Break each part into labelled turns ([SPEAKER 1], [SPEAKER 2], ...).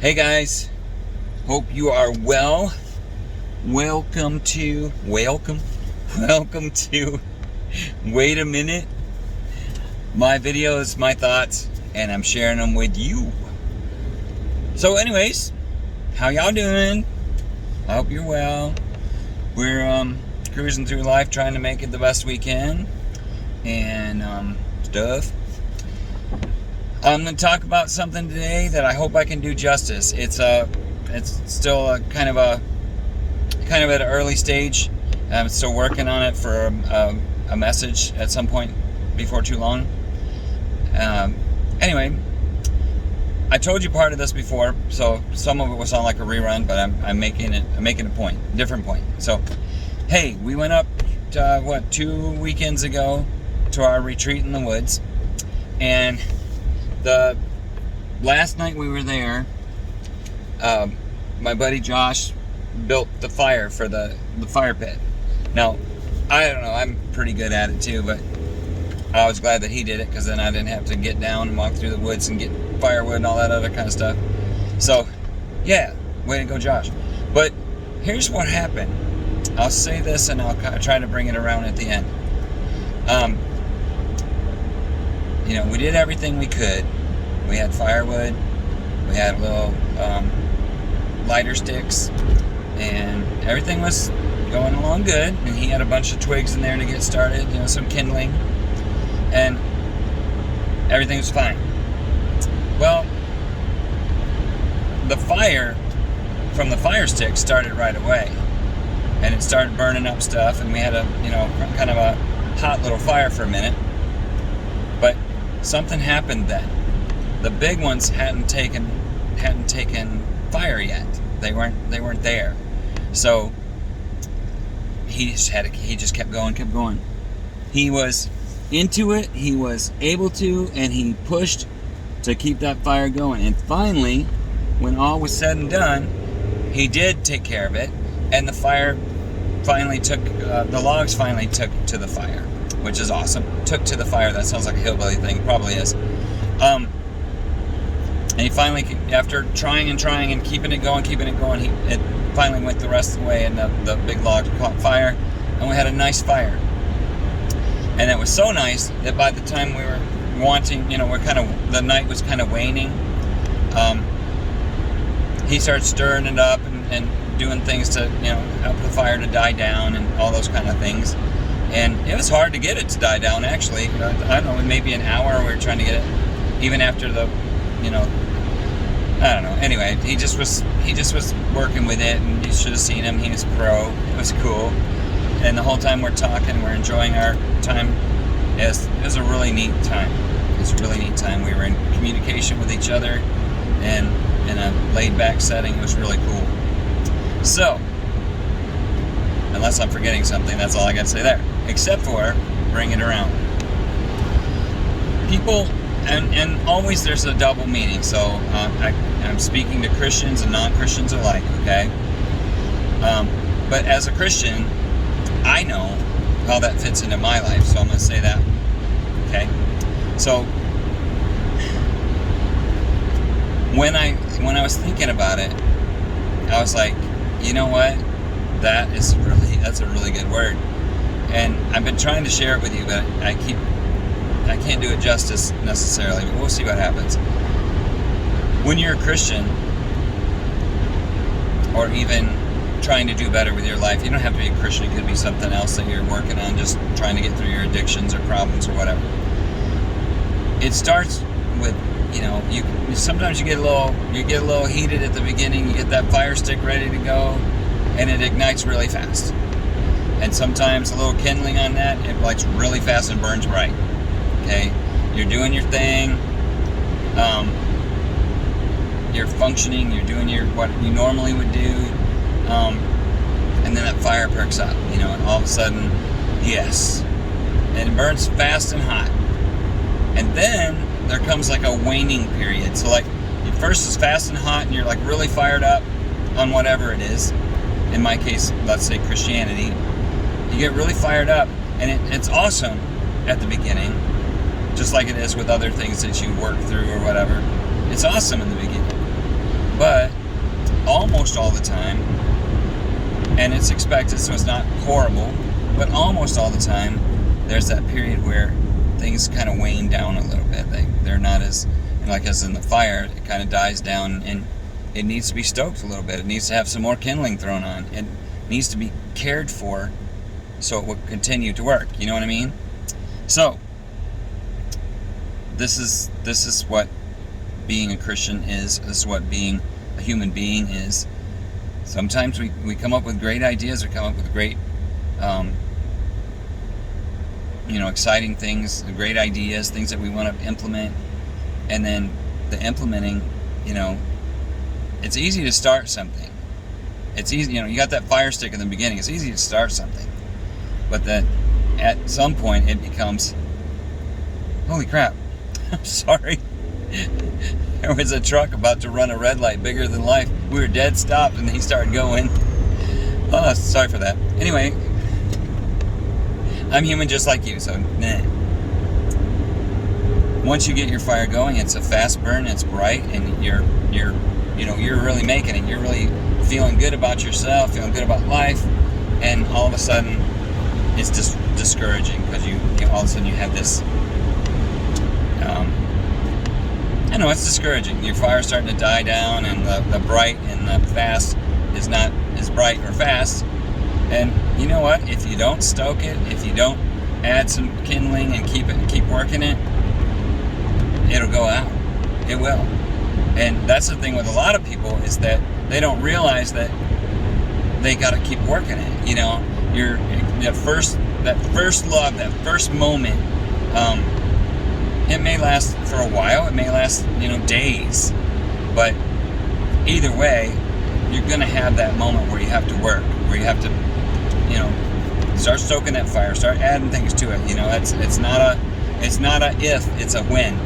[SPEAKER 1] Hey guys, hope you are well. Welcome to Wait a Minute. My videos, my thoughts, and I'm sharing them with you. So anyways, how y'all doing? I hope you're well. We're cruising through life trying to make it the best we can and stuff. I'm going to talk about something today that I hope I can do justice. It's still a kind of at an early stage. I'm still working on it for a message at some point before too long. Anyway, I told you part of this before, so some of it will sound like a rerun, but I'm making a point, different point. So, hey, we went up 2 weekends ago to our retreat in the woods, and the last night we were there, my buddy Josh built the fire for the fire pit. Now, I don't know, I'm pretty good at it too, but I was glad that he did it, because then I didn't have to get down and walk through the woods and get firewood and all that other kind of stuff. So, yeah, way to go, Josh. But here's what happened. I'll say this and I'll try to bring it around at the end. We did everything we could. We had firewood, we had little lighter sticks, and everything was going along good. And he had a bunch of twigs in there to get started, some kindling, and everything was fine. Well, the fire from the fire stick started right away, and it started burning up stuff, and we had a kind of a hot little fire for a minute. But something happened then. The big ones hadn't taken fire yet. They weren't there. So he just kept going. He was into it. He was able to, and he pushed to keep that fire going. And finally, when all was said and done, he did take care of it, and the fire finally the logs finally took to the fire, which is awesome. Took to the fire. That sounds like a hillbilly thing. It probably is. And he finally, after trying and keeping it going, it finally went the rest of the way, and the big log caught fire, and we had a nice fire. And it was so nice that by the time we were the night was kind of waning, he started stirring it up and doing things to, help the fire to die down and all those kind of things. And it was hard to get it to die down, actually. I don't know, maybe an hour we were trying to get it, even after the, I don't know. Anyway, he just was working with it, and you should have seen him. He was pro. It was cool. And the whole time we're talking, we're enjoying our time. It was a really neat time. It's a really neat time. We were in communication with each other, and in a laid-back setting. It was really cool. So, unless I'm forgetting something, that's all I got to say there. Except for, bring it around. People, and always there's a double meaning. So, I'm speaking to Christians and non-Christians alike, okay? But as a Christian, I know how that fits into my life, so I'm going to say that, okay? So, when I was thinking about it, I was like, you know what? That's a really good word. And I've been trying to share it with you, but I can't do it justice necessarily, but we'll see what happens. When you're a Christian, or even trying to do better with your life, you don't have to be a Christian. It could be something else that you're working on, just trying to get through your addictions or problems or whatever. It starts with, sometimes you get a little heated at the beginning. You get that fire stick ready to go, and it ignites really fast. And sometimes a little kindling on that, it lights really fast and burns bright. Okay, you're doing your thing. You're functioning. You're doing what you normally would do, and then that fire perks up. And all of a sudden, yes, and it burns fast and hot. And then there comes like a waning period. So like, at first it's fast and hot, and you're like really fired up on whatever it is. In my case, let's say Christianity. You get really fired up, and it's awesome at the beginning, just like it is with other things that you work through or whatever. It's awesome in the beginning. But almost all the time, and it's expected, so it's not horrible, but almost all the time, there's that period where things kind of wane down a little bit. They're not as, like as in the fire, it kind of dies down, and it needs to be stoked a little bit. It needs to have some more kindling thrown on. It needs to be cared for so it will continue to work. You know what I mean? So, this is what being a Christian is. This is what being a human being is. Sometimes we come up with great ideas, we come up with great, exciting things, great ideas, things that we want to implement, and then the implementing, it's easy to start something. It's easy, you got that fire stick in the beginning, it's easy to start something. But then at some point it becomes, holy crap, I'm sorry. There was a truck about to run a red light bigger than life. We were dead stopped and he started going. Oh, sorry for that. Anyway, I'm human just like you, so nah. Once you get your fire going, it's a fast burn, it's bright, and you're really making it. You're really feeling good about yourself, feeling good about life, and all of a sudden it's just discouraging because you all of a sudden you have this I know it's discouraging. Your fire's starting to die down, and the bright and the fast is not as bright or fast. And you know what? If you don't stoke it, if you don't add some kindling and keep working it, it'll go out. It will. And that's the thing with a lot of people, is that they don't realize that they got to keep working it. That first love, that first moment. It may last for a while, it may last, days, but either way, you're going to have that moment where you have to work, where you have to, start stoking that fire, start adding things to it. It's not a if, it's a when.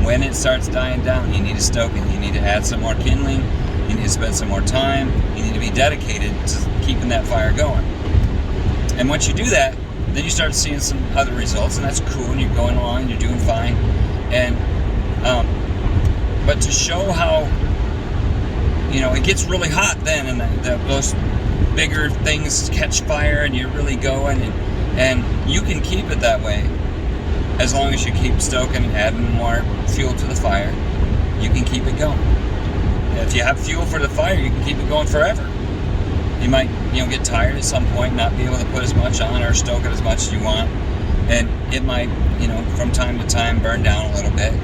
[SPEAKER 1] When it starts dying down, you need to stoke it. You need to add some more kindling, you need to spend some more time, you need to be dedicated to keeping that fire going. And once you do that, then you start seeing some other results, and that's cool, and you're going along, and you're doing fine. And but to show how it gets really hot then, and those bigger things catch fire, and you're really going, and you can keep it that way as long as you keep stoking and adding more fuel to the fire. You can keep it going. If you have fuel for the fire, you can keep it going forever. You might, get tired at some point, not be able to put as much on or stoke it as much as you want, and it might, from time to time burn down a little bit.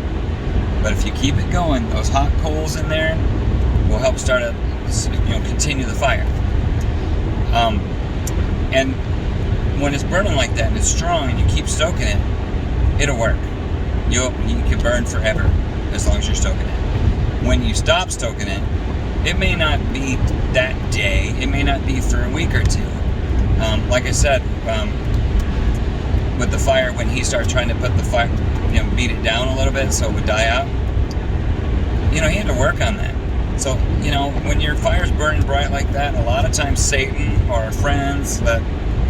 [SPEAKER 1] But if you keep it going, those hot coals in there will help start continue the fire. And when it's burning like that and it's strong and you keep stoking it, it'll work. You can burn forever as long as you're stoking it. When you stop stoking it, it may not be that day. It may not be for a week or two. Like I said, with the fire, when he started trying to put the fire, beat it down a little bit so it would die out, he had to work on that. So, when your fire's burning bright like that, a lot of times Satan or our friends that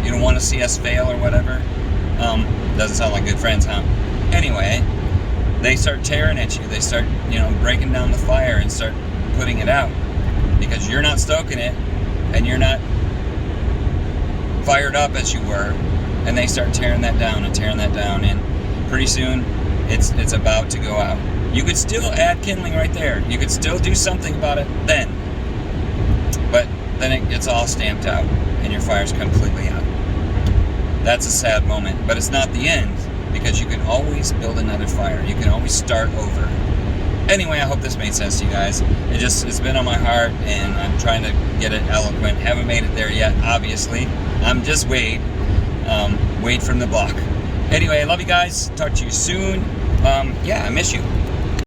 [SPEAKER 1] you don't want to see us fail or whatever, doesn't sound like good friends, huh? Anyway, they start tearing at you. They start, breaking down the fire and start putting it out, because you're not stoking it and you're not fired up as you were, and they start tearing that down, and pretty soon it's about to go out. You could still add kindling right there. You could still do something about it then, but then it gets all stamped out and your fire's completely out. That's a sad moment, but it's not the end, because you can always build another fire. You can always start over. Anyway, I hope this made sense to you guys. It's been on my heart, and I'm trying to get it eloquent. Haven't made it there yet, obviously. I'm just Wade from the block. Anyway, I love you guys. Talk to you soon. I miss you.